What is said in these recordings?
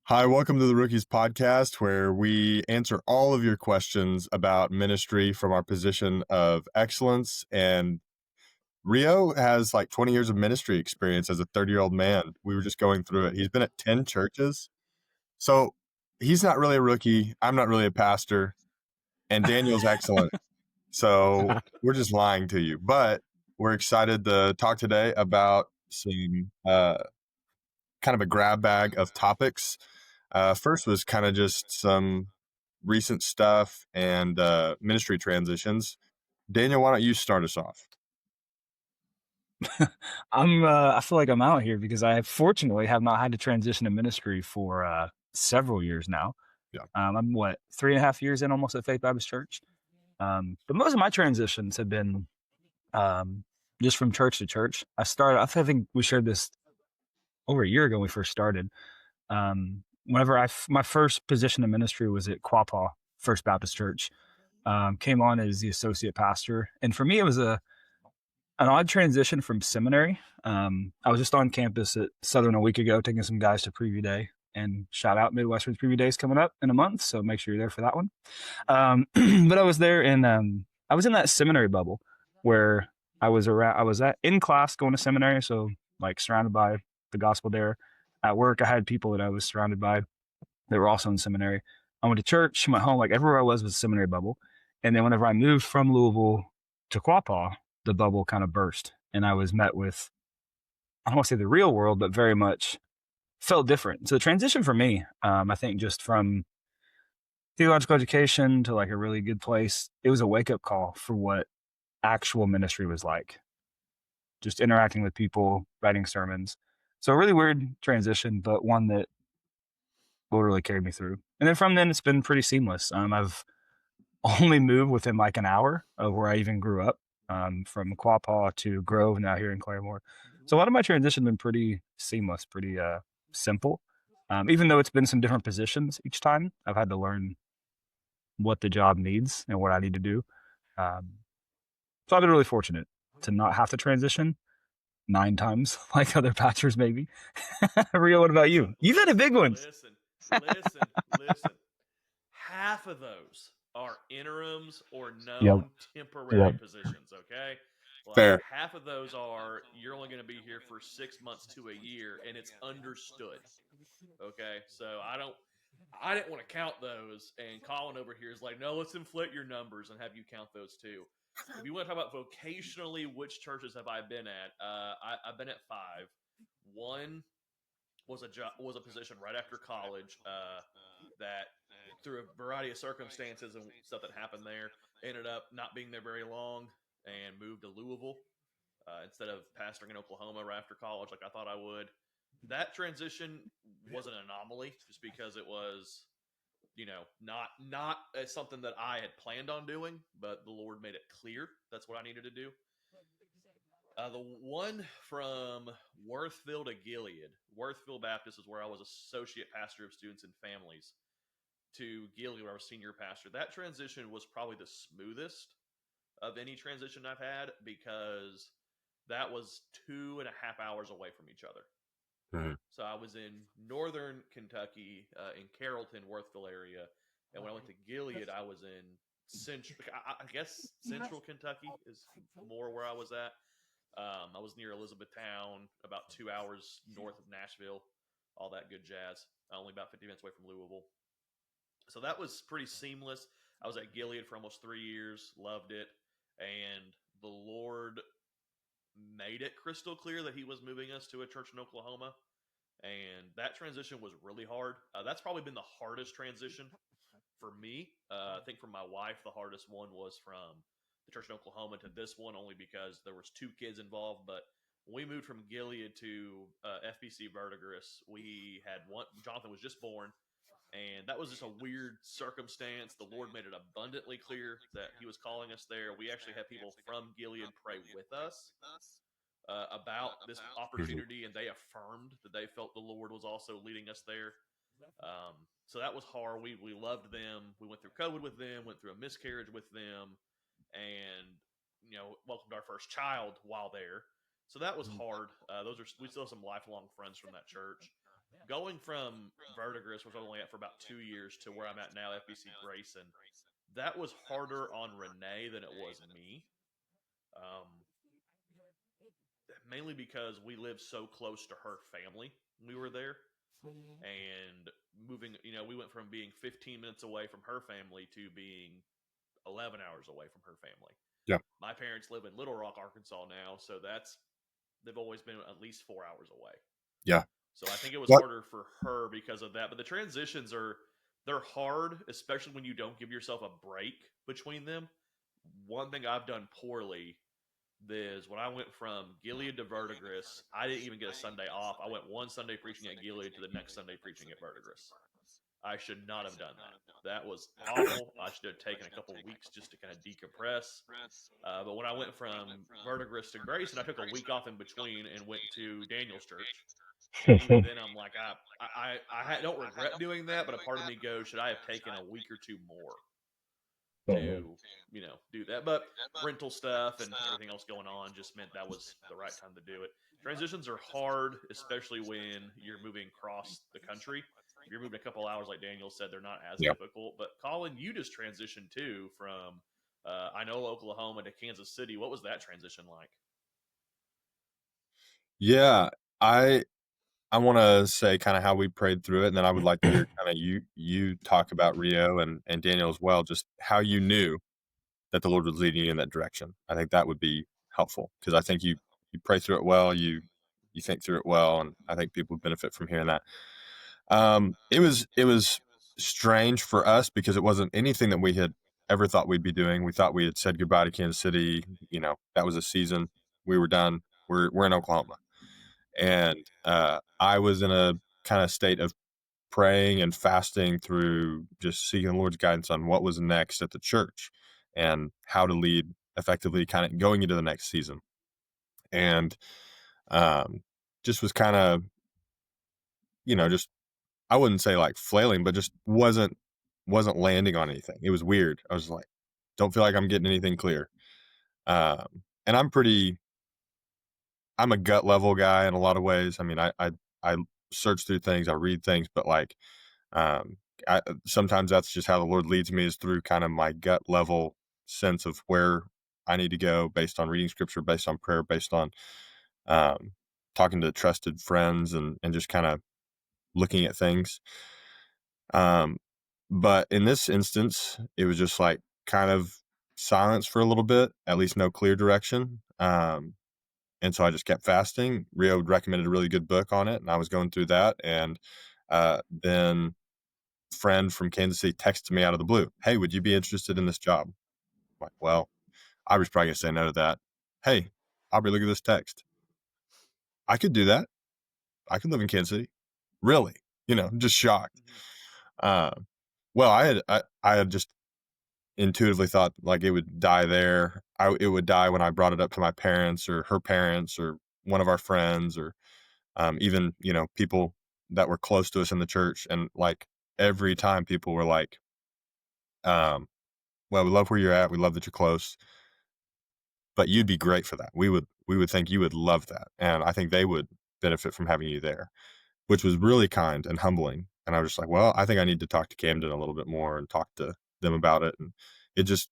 Hi, welcome to the Rookies Podcast, where we answer all of your questions about ministry from our position of excellence. And Rio has like 20 years of ministry experience as a 30-year-old man. We were just going through it. He's been at 10 churches. So he's not really a rookie. I'm not really a pastor. And Daniel's excellent. So we're just lying to you. But we're excited to talk today about some kind of a grab bag of topics. First was kind of just some recent stuff and ministry transitions. Daniel, why don't you start us off? I feel like I'm out here because I fortunately have not had to transition to ministry for several years now. Yeah. I'm 3.5 years in almost at Faith Baptist Church. But most of my transitions have been um, just from church to church. I think we shared this over a year ago when we first started. Whenever my first position in ministry was at Quapaw First Baptist Church. Came on as the associate pastor. And for me, it was an odd transition from seminary. I was just on campus at Southern a week ago, taking some guys to Preview Day, and shout out Midwestern's Preview Day is coming up in a month, so make sure you're there for that one. But I was there, and I was in that seminary bubble where I was in class going to seminary, so like surrounded by the gospel there. At work, I had people that I was surrounded by that were also in seminary. I went to church, went home, like everywhere I was a seminary bubble. And then whenever I moved from Louisville to Quapaw, the bubble kind of burst. And I was met with, I don't want to say the real world, but very much felt different. So the transition for me, I think just from theological education to like a really good place, it was a wake up call for what actual ministry was like. Just interacting with people, writing sermons. So a really weird transition, but one that will really carry me through. And then from then, it's been pretty seamless. I've only moved within like an hour of where I even grew up, from Quapaw to Grove, now here in Claremore. So a lot of my transition been pretty seamless, pretty simple. Even though it's been some different positions each time, I've had to learn what the job needs and what I need to do. Um, so I've been really fortunate to not have to transition 9 times like other pastors, maybe. Rio, what about you? You've had a big one. Listen. Half of those are interims or Yep. known temporary Yep. positions, okay? Like Fair. half of those are you're only going to be here for 6 months to a year and it's understood. Okay? So I didn't want to count those, and Colin over here is like, no, let's inflate your numbers and have you count those too. If you want to talk about vocationally, which churches have I been at? I've been at five. One was a position right after college that through a variety of circumstances and stuff that happened there ended up not being there very long and moved to Louisville instead of pastoring in Oklahoma right after college like I thought I would. That transition was an anomaly just because it was not something that I had planned on doing, but the Lord made it clear that's what I needed to do. The one from Worthville to Gilead. Worthville Baptist is where I was associate pastor of students and families, to Gilead, where I was senior pastor. That transition was probably the smoothest of any transition I've had because that was 2.5 hours away from each other. Mhm. So I was in northern Kentucky, in Carrollton, Worthville area, and when I went to Gilead, I was in central. I guess central Kentucky is more where I was at. I was near Elizabethtown, about 2 hours north of Nashville, all that good jazz. Only about 50 minutes away from Louisville. So that was pretty seamless. I was at Gilead for almost 3 years, loved it, and the Lord made it crystal clear that He was moving us to a church in Oklahoma, and that transition was really hard. That's probably been the hardest transition for me. I think for my wife, the hardest one was from the church in Oklahoma to this one, only because there was 2 kids involved. But when we moved from Gilead to FBC Verdigris, we had one. Jonathan was just born, and that was just a weird circumstance. The Lord made it abundantly clear that He was calling us there. We actually had people from Gilead pray with us about this Mhm. opportunity, and they affirmed that they felt the Lord was also leading us there. So that was hard. We loved them. We went through COVID with them, went through a miscarriage with them, and welcomed our first child while there. So that was hard. We still have some lifelong friends from that church. going from Verdigris, which I was only at for about 2 years, to where I'm at now, FBC Grayson, that was harder on Renee than it was me. Um, Mainly because we lived so close to her family when we were there. And moving, we went from being 15 minutes away from her family to being 11 hours away from her family. Yeah. My parents live in Little Rock, Arkansas now, so they've always been at least 4 hours away. Yeah. So I think it was What? harder for her because of that. But the transitions they're hard, especially when you don't give yourself a break between them. One thing I've done poorly is when I went from Gilead to Verdigris, I didn't even get a Sunday off. I went one Sunday preaching at Gilead to the next Sunday preaching at Verdigris. I should not have done that. That was awful. I should have taken a couple weeks just to kind of decompress. But when I went from Verdigris to Grace, and I took a week off in between and went to Daniel's church, even then I'm like, I don't regret doing that, but a part of me goes, should I have taken a week or two more to do that? But rental stuff and everything else going on just meant that was the right time to do it. Transitions are hard, especially when you're moving across the country. If you're moving a couple hours, like Daniel said, they're not as Yeah. difficult. But Colin, you just transitioned too from I know Oklahoma to Kansas City. What was that transition like? Yeah, I want to say kind of how we prayed through it, and then I would like to hear kind of you talk about Rio and Daniel as well, just how you knew that the Lord was leading you in that direction. I think that would be helpful because I think you pray through it well, you think through it well, and I think people would benefit from hearing that. It was strange for us because it wasn't anything that we had ever thought we'd be doing. We thought we had said goodbye to Kansas City. That was a season. We were done. We're in Oklahoma, and I was in a kind of state of praying and fasting through just seeking the Lord's guidance on what was next at the church and how to lead effectively, kind of going into the next season, and just was kind of just I wouldn't say like flailing, but just wasn't landing on anything. It was weird. I was like, don't feel like I'm getting anything clear. And I'm a gut level guy in a lot of ways. I mean, I search through things, I read things, but like, um, sometimes that's just how the Lord leads me, is through kind of my gut level sense of where I need to go based on reading scripture, based on prayer, based on um, talking to trusted friends and just kind of looking at things. Um, but in this instance, it was just like kind of silence for a little bit, at least no clear direction. And so I just kept fasting. Rio recommended a really good book on it, and I was going through that. And then a friend from Kansas City texted me out of the blue, "Hey, would you be interested in this job?" I'm like, well, I was probably gonna say no to that. Hey, Aubrey, look at this text. I could do that. I could live in Kansas City. Really? Just shocked. Uh, well, I had just intuitively thought like it would die there. It would die when I brought it up to my parents or her parents or one of our friends or even people that were close to us in the church. And like every time people were like, "Well, we love where you're at. We love that you're close, but you'd be great for that. We would think you would love that, and I think they would benefit from having you there," which was really kind and humbling. And I was just like, well, I think I need to talk to Camden a little bit more and talk to them about it. And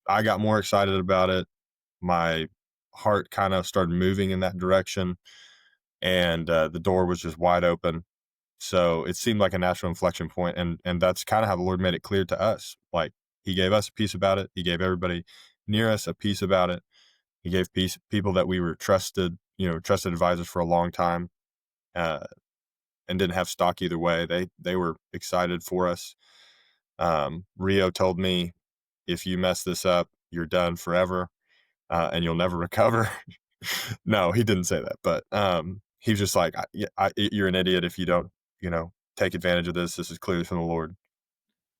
I got more excited about it. My heart kind of started moving in that direction, and the door was just wide open. So it seemed like a natural inflection point, and that's kind of how the Lord made it clear to us. Like He gave us a peace about it. He gave everybody near us a peace about it. He gave people that we were trusted advisors for a long time, uh, and didn't have stock either way. They were excited for us. Rio told me, if you mess this up, you're done forever, and you'll never recover. No, he didn't say that, but he was just like, you're an idiot if you don't, take advantage of this. This is clearly from the Lord.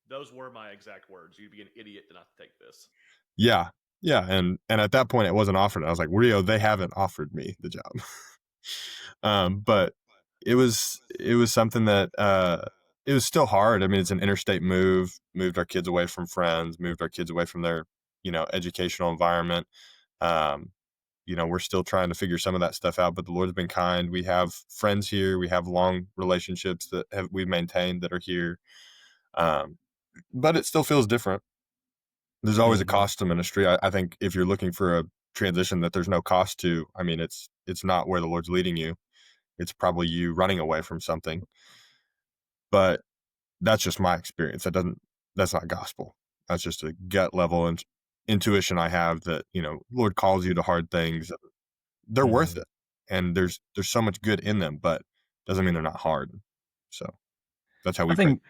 Those were my exact words. You'd be an idiot to not take this. Yeah. Yeah. And at that point it wasn't offered. I was like, Rio, they haven't offered me the job. But it was something that, it was still hard. I mean, it's an interstate move, moved our kids away from friends, moved our kids away from their, educational environment. Um, we're still trying to figure some of that stuff out, but the Lord's been kind. We have friends here. We have long relationships that we've maintained that are here. But it still feels different. There's always a cost to ministry. I think if you're looking for a transition that there's no cost to, I mean, it's not where the Lord's leading you. It's probably you running away from something. But that's just my experience. That's not gospel. That's just a gut level and intuition I have that, Lord calls you to hard things. They're worth it. And there's so much good in them, but doesn't mean they're not hard. So that's how we I think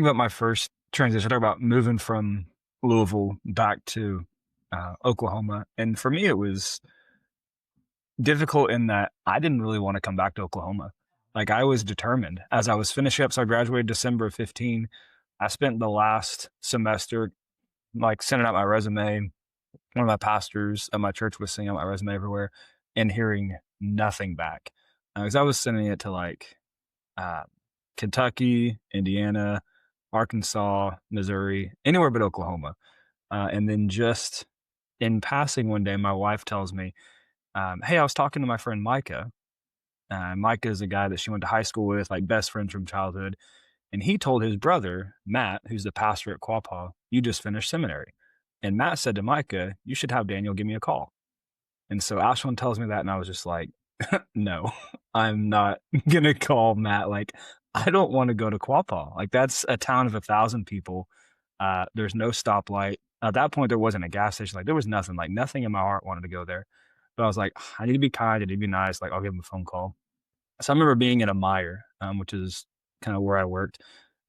about my first transition. I talk about moving from Louisville back to Oklahoma. And for me, it was difficult in that I didn't really want to come back to Oklahoma. Like, I was determined as I was finishing up. So I graduated December of 15. I spent the last semester like sending out my resume. One of my pastors at my church was sending out my resume everywhere and hearing nothing back. Because I was sending it to like Kentucky, Indiana, Arkansas, Missouri, anywhere but Oklahoma. And then just in passing one day, my wife tells me, hey, I was talking to my friend Micah. Micah is a guy that she went to high school with, like best friends from childhood. And he told his brother, Matt, who's the pastor at Quapaw, you just finished seminary. And Matt said to Micah, you should have Daniel give me a call. And so Ashwin tells me that, and I was just like, no, I'm not going to call Matt. Like, I don't want to go to Quapaw. Like, that's a town of 1,000 people. There's no stoplight. At that point, there wasn't a gas station. Like, there was nothing. Like, nothing in my heart wanted to go there. But I was like, I need to be kind. I need to be nice. Like, I'll give him a phone call. So I remember being in a Meyer, which is kind of where I worked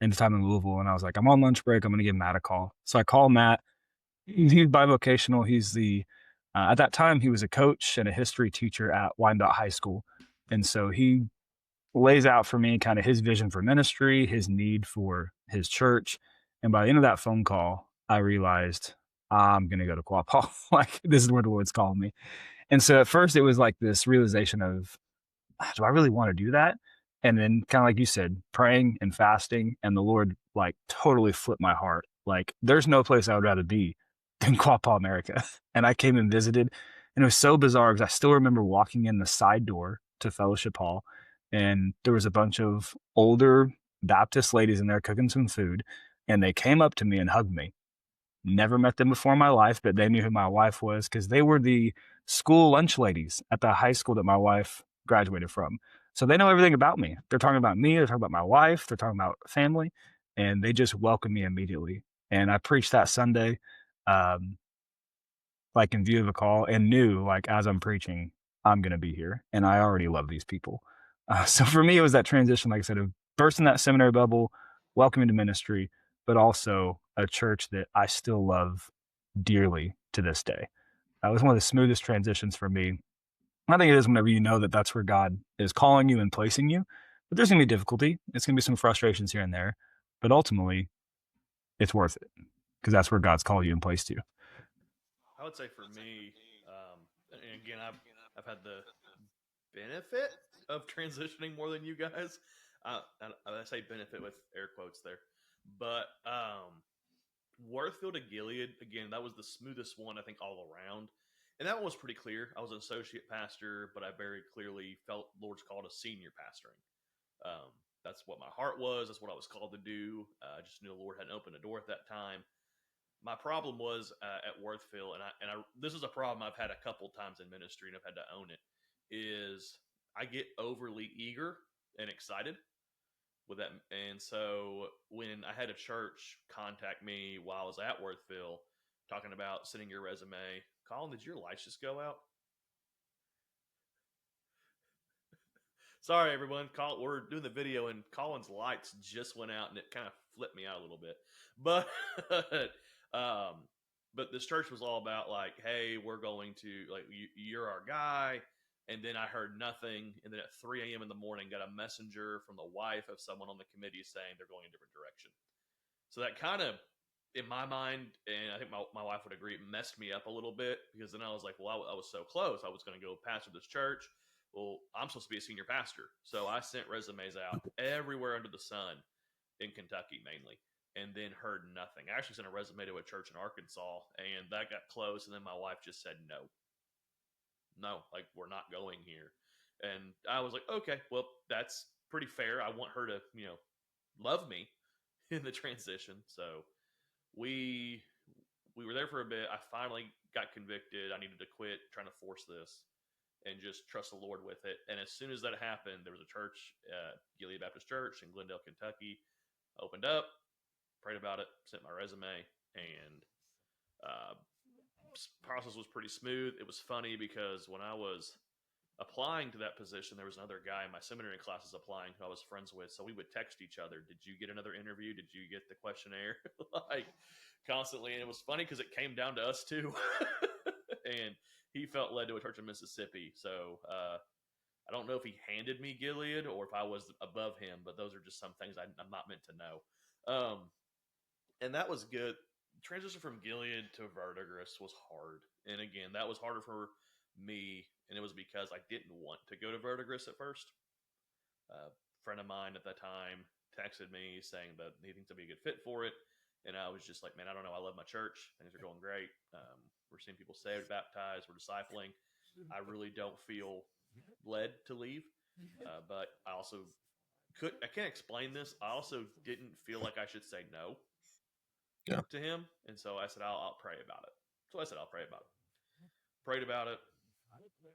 in the time in Louisville. And I was like, I'm on lunch break. I'm going to give Matt a call. So I call Matt. He's bivocational. He's at that time, he was a coach and a history teacher at Wyandotte High School. And so he lays out for me kind of his vision for ministry, his need for his church. And by the end of that phone call, I realized I'm going to go to Quapaw. Like, this is where the Lord's calling me. And so at first it was like this realization of, do I really want to do that? And then kind of like you said, praying and fasting, and the Lord like totally flipped my heart. Like, there's no place I would rather be than Quapaw, America. And I came and visited, and it was so bizarre because I still remember walking in the side door to Fellowship Hall, and there was a bunch of older Baptist ladies in there cooking some food, and they came up to me and hugged me. Never met them before in my life, but they knew who my wife was because they were the school lunch ladies at the high school that my wife graduated from. So they know everything about me. They're talking about me. They're talking about my wife. They're talking about family, and they just welcomed me immediately. And I preached that Sunday, um, like in view of a call, and knew like as I'm preaching, I'm going to be here, and I already love these people. So for me, it was that transition, like I said, of bursting that seminary bubble, welcoming to ministry, but also a church that I still love dearly to this day. That was one of the smoothest transitions for me. I think it is whenever you know that that's where God is calling you and placing you. But there's going to be difficulty. It's going to be some frustrations here and there. But ultimately, it's worth it because that's where God's called you and placed you. I would say for me, and again, I've had the benefit of transitioning more than you guys. I say benefit with air quotes there, but Worthfield to Gilead, again, that was the smoothest one I think all around, and that one was pretty clear. I was an associate pastor, but I very clearly felt Lord's call to senior pastoring. That's what my heart was. That's what I was called to do. I just knew the Lord hadn't opened a door at that time. My problem was at Worthfield, and I this is a problem I've had a couple times in ministry, and I've had to own it. Is I get overly eager and excited with that, and so when I had a church contact me while I was at Worthfield, talking about sending your resume, Colin, did your lights just go out? Sorry, everyone. We're doing the video, and Colin's lights just went out, and it kind of flipped me out a little bit. But, but this church was all about like, hey, we're going to like you're our guy. And then I heard nothing, and then at 3 a.m. in the morning, got a messenger from the wife of someone on the committee saying they're going a different direction. So that kind of, in my mind, and I think my wife would agree, messed me up a little bit because then I was like, well, I was so close. I was going to go pastor this church. Well, I'm supposed to be a senior pastor. So I sent resumes out everywhere under the sun in Kentucky mainly, and then heard nothing. I actually sent a resume to a church in Arkansas, and that got close, and then my wife just said no. no, like we're not going here. And I was like, okay, well, that's pretty fair. I want her to, love me in the transition. So we we were there for a bit. I finally got convicted. I needed to quit trying to force this and just trust the Lord with it. And as soon as that happened, there was a church, Gilead Baptist Church in Glendale, Kentucky. Opened up, prayed about it, sent my resume, and uh, process was pretty smooth. It was funny because when I was applying to that position, there was another guy in my seminary classes applying who I was friends with. So we would text each other. Did you get another interview? Did you get the questionnaire? Like constantly. And it was funny because it came down to us too. And he felt led to a church in Mississippi. So I don't know if he handed me Gilead or if I was above him, but those are just some things I'm not meant to know. And that was good. Transition from Gilead to Verdigris was hard. And again, that was harder for me, and it was because I didn't want to go to Verdigris at first. A friend of mine at that time texted me saying that he thinks I'd be a good fit for it. And I was just like, man, I don't know. I love my church. Things are going great. We're seeing people saved, baptized. We're discipling. I really don't feel led to leave. But I also I can't explain this. I also didn't feel like I should say no to him. And so I said, I'll pray about it. So I said, I'll pray about it. Prayed about it.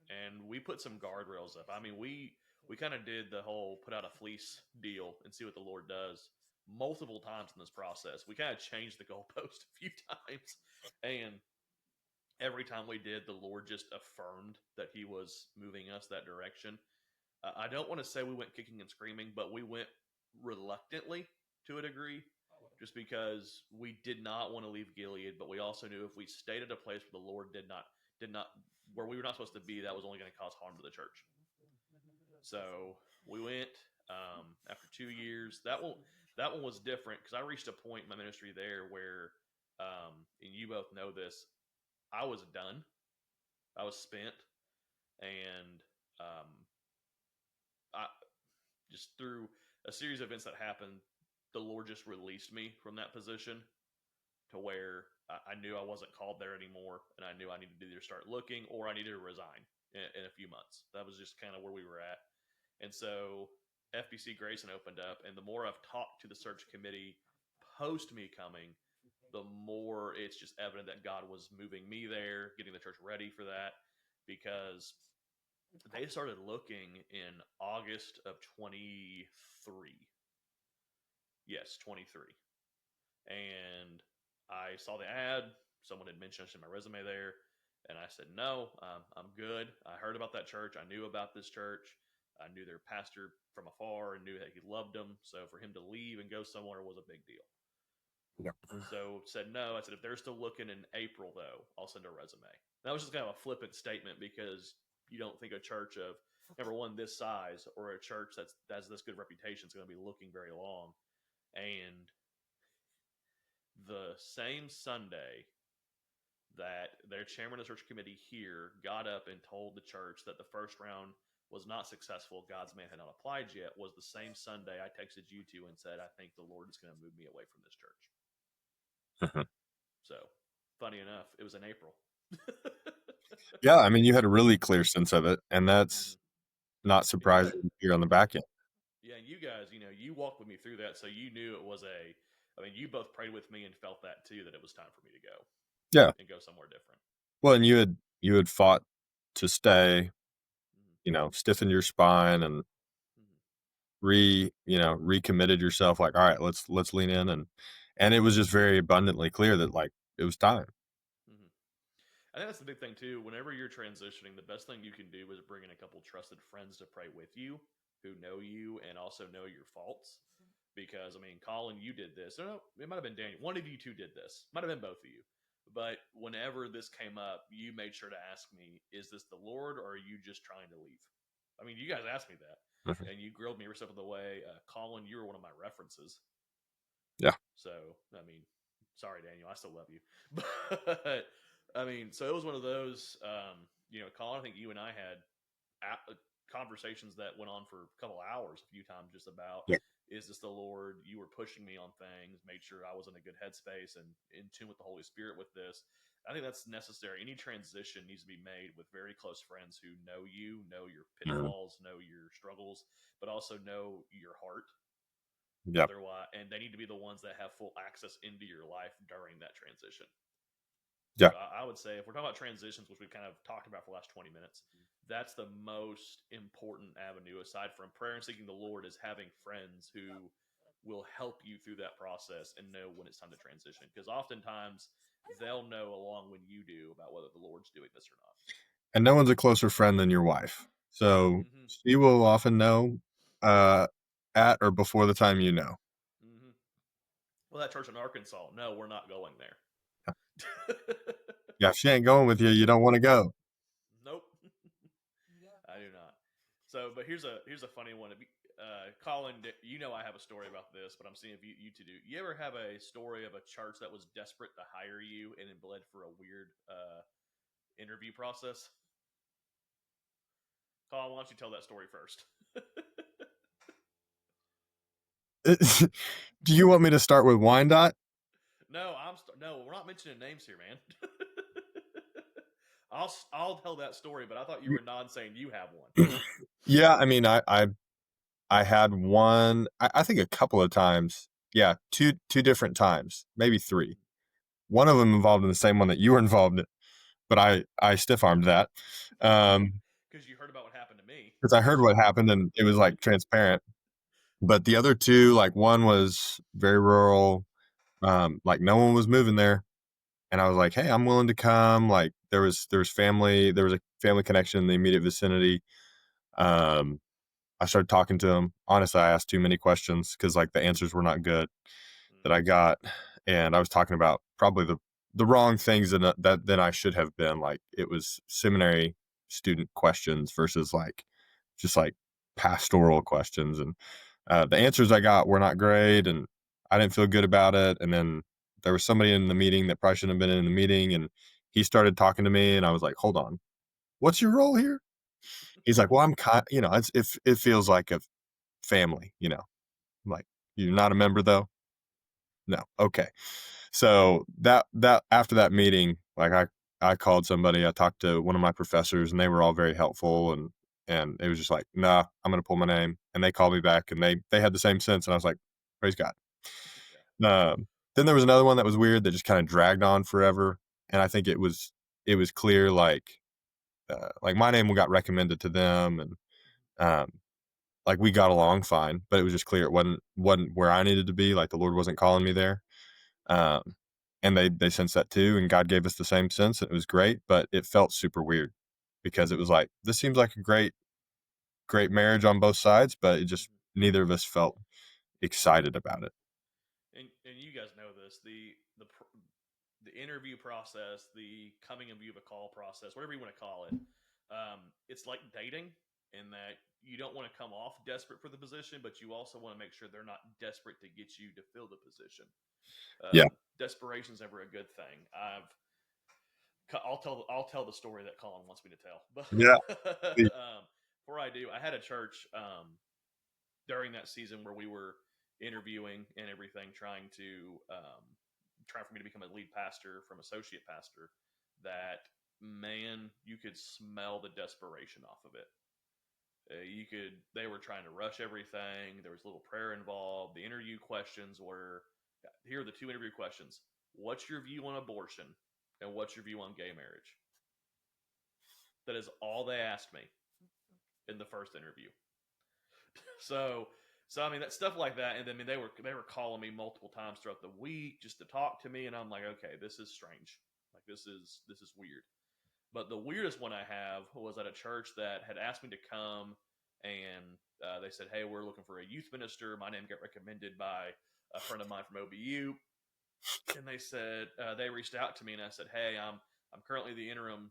And we put some guardrails up. I mean, we kind of did the whole put out a fleece deal and see what the Lord does multiple times in this process. We kind of changed the goalpost a few times. And every time we did, the Lord just affirmed that he was moving us that direction. I don't want to say we went kicking and screaming, but we went reluctantly to a degree, just because we did not want to leave Gilead, but we also knew if we stayed at a place where the Lord did not where we were not supposed to be, that was only going to cause harm to the church. So we went after 2 years. That one was different because I reached a point in my ministry there where, and you both know this, I was done. I was spent, and I just through a series of events that happened, the Lord just released me from that position to where I knew I wasn't called there anymore, and I knew I needed to either start looking or I needed to resign in a few months. That was just kind of where we were at. And so FBC Grayson opened up, and the more I've talked to the search committee post me coming, the more it's just evident that God was moving me there, getting the church ready for that, because they started looking in August of 23. Yes, 23. And I saw the ad. Someone had mentioned in my resume there. And I said, no, I'm good. I heard about that church. I knew about this church. I knew their pastor from afar and knew that he loved them. So for him to leave and go somewhere was a big deal. Yep. So said no. I said, if they're still looking in April, though, I'll send a resume. That was just kind of a flippant statement because you don't think a church of, number one, this size or a church that has this good reputation is going to be looking very long. And the same Sunday that their chairman of the church committee here got up and told the church that the first round was not successful, God's man had not applied yet, was the same Sunday I texted you two and said, I think the Lord is going to move me away from this church. So, funny enough, it was in April. Yeah, I mean, you had a really clear sense of it, and that's not surprising here on the back end. Yeah, and you guys, you walked with me through that, so you knew it was you both prayed with me and felt that too, that it was time for me to go. Yeah. And go somewhere different. Well, and you had fought to stay, stiffened your spine and recommitted yourself, like, all right, let's lean in, and it was just very abundantly clear that like it was time. I think that's the big thing too. Whenever you're transitioning, the best thing you can do is bring in a couple trusted friends to pray with you, who know you and also know your faults. Because Colin, you did this. No, it might have been Daniel. One of you two did this. Might have been both of you. But whenever this came up, you made sure to ask me, "Is this the Lord, or are you just trying to leave?" You guys asked me that, and you grilled me every step of the way. Colin, you were one of my references. Yeah. So sorry, Daniel, I still love you, but. So it was one of those, Colin, I think you and I had conversations that went on for a couple hours a few times just about, is this the Lord? You were pushing me on things, made sure I was in a good headspace and in tune with the Holy Spirit with this. I think that's necessary. Any transition needs to be made with very close friends who know you, know your Mhm. pitfalls, know your struggles, but also know your heart. Yep. Otherwise, and they need to be the ones that have full access into your life during that transition. Yeah. So I would say if we're talking about transitions, which we've kind of talked about for the last 20 minutes, that's the most important avenue aside from prayer and seeking the Lord is having friends who will help you through that process and know when it's time to transition. Because oftentimes they'll know along when you do about whether the Lord's doing this or not. And no one's a closer friend than your wife. So Mm-hmm. she will often know uh, at or before the time you know. Mm-hmm. Well, that church in Arkansas, no, we're not going there. Yeah, if she ain't going with you, you don't want to go. Nope. I do not. So, but here's a funny one. Colin, you know I have a story about this, but I'm seeing if you two do. You ever have a story of a church that was desperate to hire you and it bled for a weird interview process? Colin, why don't you tell that story first? Do you want me to start with Wyandotte? No, no, we're not mentioning names here, man. I'll tell that story, but I thought you were non saying you have one. Yeah, I mean, I had one. I think a couple of times. Yeah, two different times, maybe three. One of them involved in the same one that you were involved in, but I stiff armed that Because you heard about what happened to me. because I heard what happened and it was like transparent. But the other two, like one was very rural, like no one was moving there, and I was like, hey, I'm willing to come. Like there was a family connection in the immediate vicinity. Um, I started talking to him. Honestly, I asked too many questions because like the answers were not good that I got, and I was talking about probably the wrong things that than I should have been. Like it was seminary student questions versus like just like pastoral questions, and the answers I got were not great, and I didn't feel good about it. And then there was somebody in the meeting that probably shouldn't have been in the meeting, and he started talking to me, and I was like, hold on, what's your role here? He's like, well, I'm kind, it feels like a family, I'm like, you're not a member though? No. Okay. So that after that meeting, like I called somebody, I talked to one of my professors and they were all very helpful, and it was just like, nah, I'm gonna pull my name. And they called me back and they had the same sense, and I was like, praise God. Yeah. Then there was another one that was weird that just kind of dragged on forever. And I think it was clear like my name got recommended to them, and um like we got along fine, but it was just clear it wasn't where I needed to be. Like the Lord wasn't calling me there. Um, and they sensed that too, and God gave us the same sense. And it was great, but it felt super weird because it was like this seems like a great marriage on both sides, but it just neither of us felt excited about it. And you guys know this the interview process, the coming of you of a call process, whatever you want to call it. It's like dating in that you don't want to come off desperate for the position, but you also want to make sure they're not desperate to get you to fill the position. Yeah, Desperation is never a good thing. I'll tell the story that Colin wants me to tell. yeah, But before I do, I had a church during that season where we were interviewing and everything, trying for me to become a lead pastor from associate pastor. That man, you could smell the desperation off of it. They were trying to rush everything. There was a little prayer involved. The interview questions were, here are the two interview questions. What's your view on abortion? And what's your view on gay marriage? That is all they asked me in the first interview. So, so I mean that stuff like that, and then I mean they were calling me multiple times throughout the week just to talk to me, and I'm like, okay, this is strange. Like this is weird. But the weirdest one I have was at a church that had asked me to come, and they said, hey, we're looking for a youth minister. My name got recommended by a friend of mine from OBU, and they said they reached out to me, and I said, hey, I'm currently the interim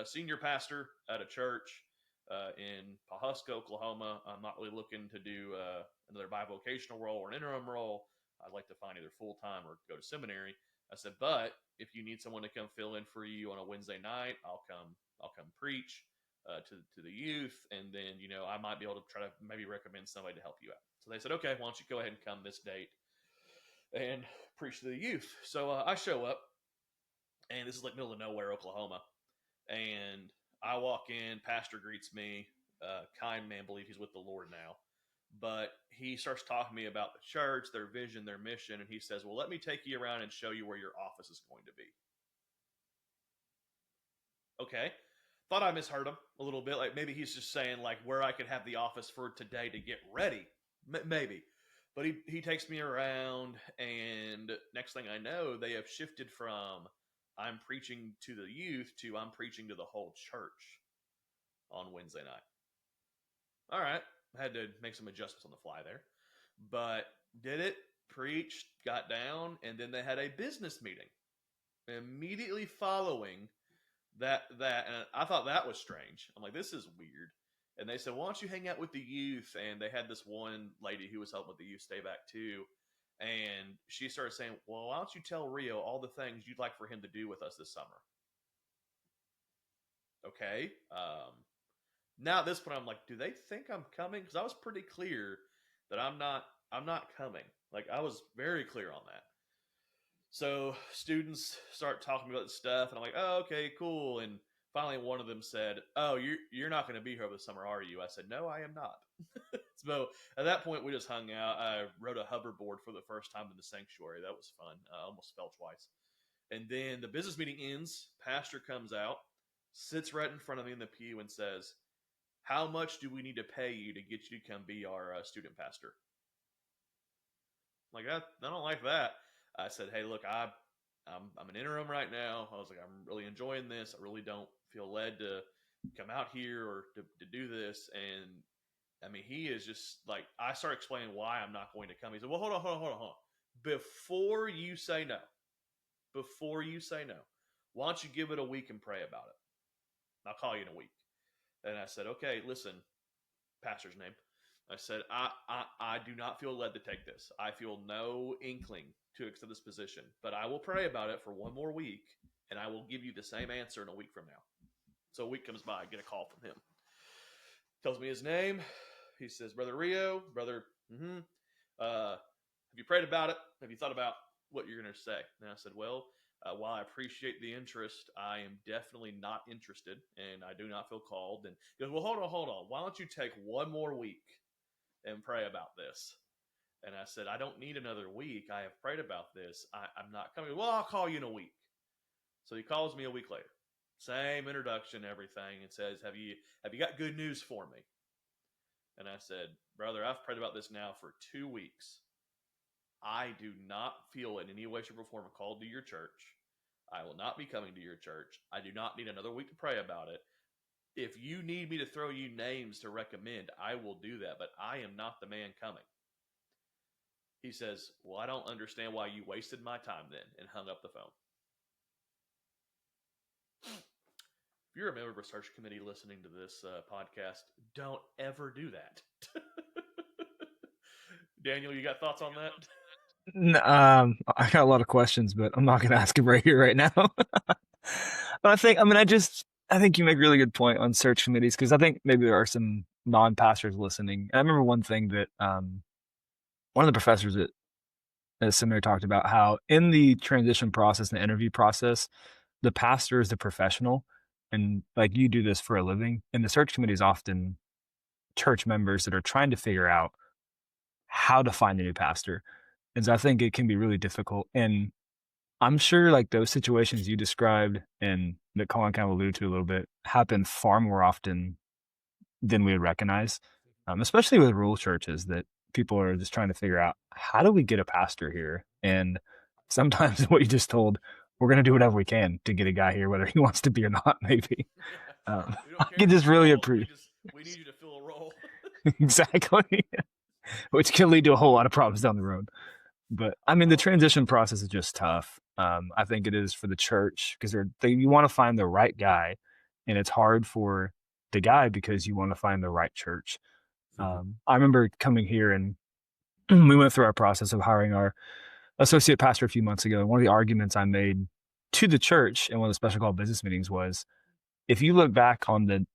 senior pastor at a church in Pawhuska, Oklahoma. I'm not really looking to do another bivocational role or an interim role. I'd like to find either full time or go to seminary. I said, but if you need someone to come fill in for you on a Wednesday night, I'll come preach to the youth, and then I might be able to try to maybe recommend somebody to help you out. So they said, okay, why don't you go ahead and come this date and preach to the youth. So I show up, And this is like middle of nowhere, Oklahoma. And I walk in, pastor greets me, kind man, believe he's with the Lord now. But he starts talking to me about the church, their vision, their mission, and he says, well, let me take you around and show you where your office is going to be. Okay. Thought I misheard him a little bit. Like maybe he's just saying like where I could have the office for today to get ready. Maybe. But he takes me around, and next thing I know, they have shifted from I'm preaching to the youth to I'm preaching to the whole church on Wednesday night. All right. I had to make some adjustments on the fly there. But did it, preached, got down, and then they had a business meeting immediately following that and I thought that was strange. I'm like, this is weird. And they said, why don't you hang out with the youth? And they had this one lady who was helping with the youth stay back too. And she started saying, well, why don't you tell Rio all the things you'd like for him to do with us this summer? Okay. Now at this point, I'm like, do they think I'm coming? Because I was pretty clear that I'm not coming. Like I was very clear on that. So students start talking about this stuff, and I'm like, oh, okay, cool. And finally, one of them said, oh, you're not going to be here over the summer, are you? I said, no, I am not. So at that point, we just hung out. I rode a hoverboard for the first time in the sanctuary. That was fun. I almost fell twice. And then the business meeting ends. Pastor comes out, sits right in front of me in the pew, and says, how much do we need to pay you to get you to come be our student pastor? I'm like, I don't like that. I said, hey, look, I'm an interim right now. I was like, I'm really enjoying this. I really don't feel led to come out here or to do this. And I mean, he is just like, I started explaining why I'm not going to come. He said, well, hold on. Before you say no, why don't you give it a week and pray about it? I'll call you in a week. And I said, okay, listen, pastor's name. I said, I do not feel led to take this. I feel no inkling to accept this position, but I will pray about it for one more week, and I will give you the same answer in a week from now. So a week comes by, I get a call from him. Tells me his name. He says, Brother Rio, have you prayed about it? Have you thought about what you're going to say? And I said, well, while I appreciate the interest, I am definitely not interested, and I do not feel called. And he goes, well, hold on. Why don't you take one more week and pray about this? And I said, I don't need another week. I have prayed about this. I'm not coming. Well, I'll call you in a week. So he calls me a week later. Same introduction, everything, and says, have you got good news for me? And I said, brother, I've prayed about this now for 2 weeks. I do not feel in any way, shape, or form called to your church. I will not be coming to your church. I do not need another week to pray about it. If you need me to throw you names to recommend, I will do that, but I am not the man coming. He says, well, I don't understand why you wasted my time then, and hung up the phone. If you're a member of a search committee listening to this podcast, don't ever do that. Daniel, you got thoughts on that? I got a lot of questions, but I'm not going to ask him right here, right now. But I think you make a really good point on search committees, because I think maybe there are some non-pastors listening. And I remember one thing that one of the professors at the seminary talked about, how in the transition process and the interview process, the pastor is the professional, and like you do this for a living, and the search committee is often church members that are trying to figure out how to find a new pastor. And so I think it can be really difficult. And I'm sure like those situations you described and that Colin kind of alluded to a little bit happen far more often than we would recognize, especially with rural churches, that people are just trying to figure out, how do we get a pastor here? And sometimes what you just told, we're going to do whatever we can to get a guy here, whether he wants to be or not, maybe. We don't care I can just really appreciate. We need you to fill a role. Exactly. Which can lead to a whole lot of problems down the road. But I mean, the transition process is just tough. I think it is for the church, because you want to find the right guy, and it's hard for the guy because you want to find the right church. I remember coming here, and we went through our process of hiring our associate pastor a few months ago. And one of the arguments I made to the church in one of the special call business meetings was, if you look back on the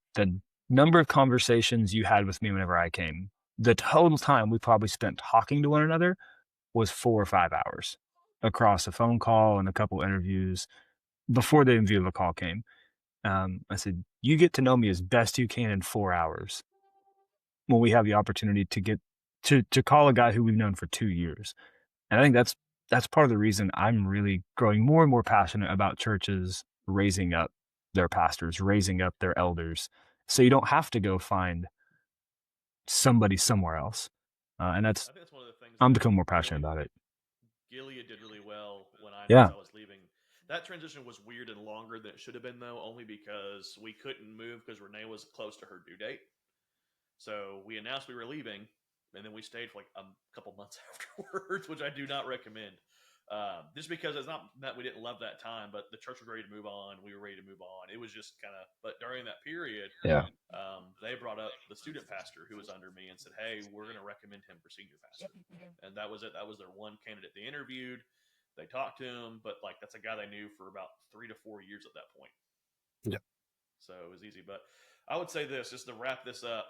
number of conversations you had with me whenever I came, the total time we probably spent talking to one another was 4 or 5 hours across a phone call and a couple interviews. before the interview, the call came. I said, you get to know me as best you can in 4 hours when we have the opportunity to get to call a guy who we've known for 2 years. And I think that's part of the reason I'm really growing more and more passionate about churches raising up their pastors, raising up their elders, so you don't have to go find somebody somewhere else. And I think that's one of the things I'm that becoming more passionate about it. Gilead did really well when I Yeah. announced I was leaving. That transition was weird and longer than it should have been, though, only because we couldn't move because Renee was close to her due date. So we announced we were leaving, and then we stayed for like a couple months afterwards, which I do not recommend. Just because it's not that we didn't love that time, but the church was ready to move on. We were ready to move on. It was just kind of, but during that period, Yeah. they brought up the student pastor who was under me and said, "Hey, we're going to recommend him for senior pastor." And that was it. That was their one candidate they interviewed. They talked to him, but like that's a guy they knew for about 3 to 4 years at that point. Yeah. So it was easy. But I would say this, just to wrap this up,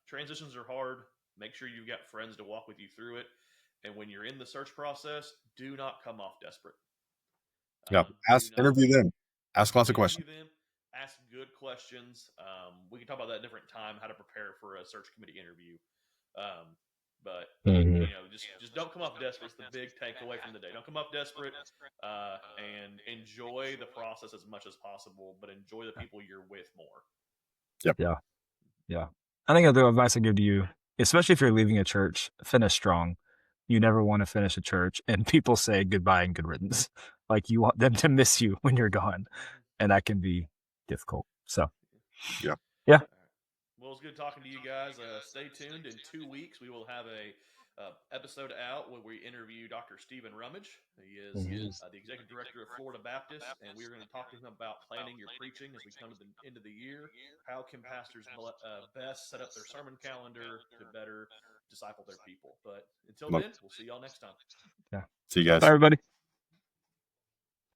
transitions are hard. Make sure you've got friends to walk with you through it. And when you're in the search process, do not come off desperate. Yeah. Interview them. Ask lots of questions. Them. Ask good questions. We can talk about that at a different time, how to prepare for a search committee interview. But just don't come off desperate. It's the big takeaway from the day. Don't come off desperate, and enjoy the process as much as possible, but enjoy the people you're with more. Yep. Yeah. I think the advice I give to you, especially if you're leaving a church, finish strong. You never want to finish a church and people say goodbye and good riddance. Like you want them to miss you when you're gone, and that can be difficult. So, yeah. Well, it's good talking to you guys. Stay tuned. In 2 weeks, we will have a episode out where we interview Dr. Stephen Rummage. He is the executive director of Florida Baptist, and we are going to talk to him about planning your preaching as we come to the end of the year. How can pastors best set up their sermon calendar to better disciple their people? But until then, we'll see y'all next time. Yeah. See you guys. Bye, everybody.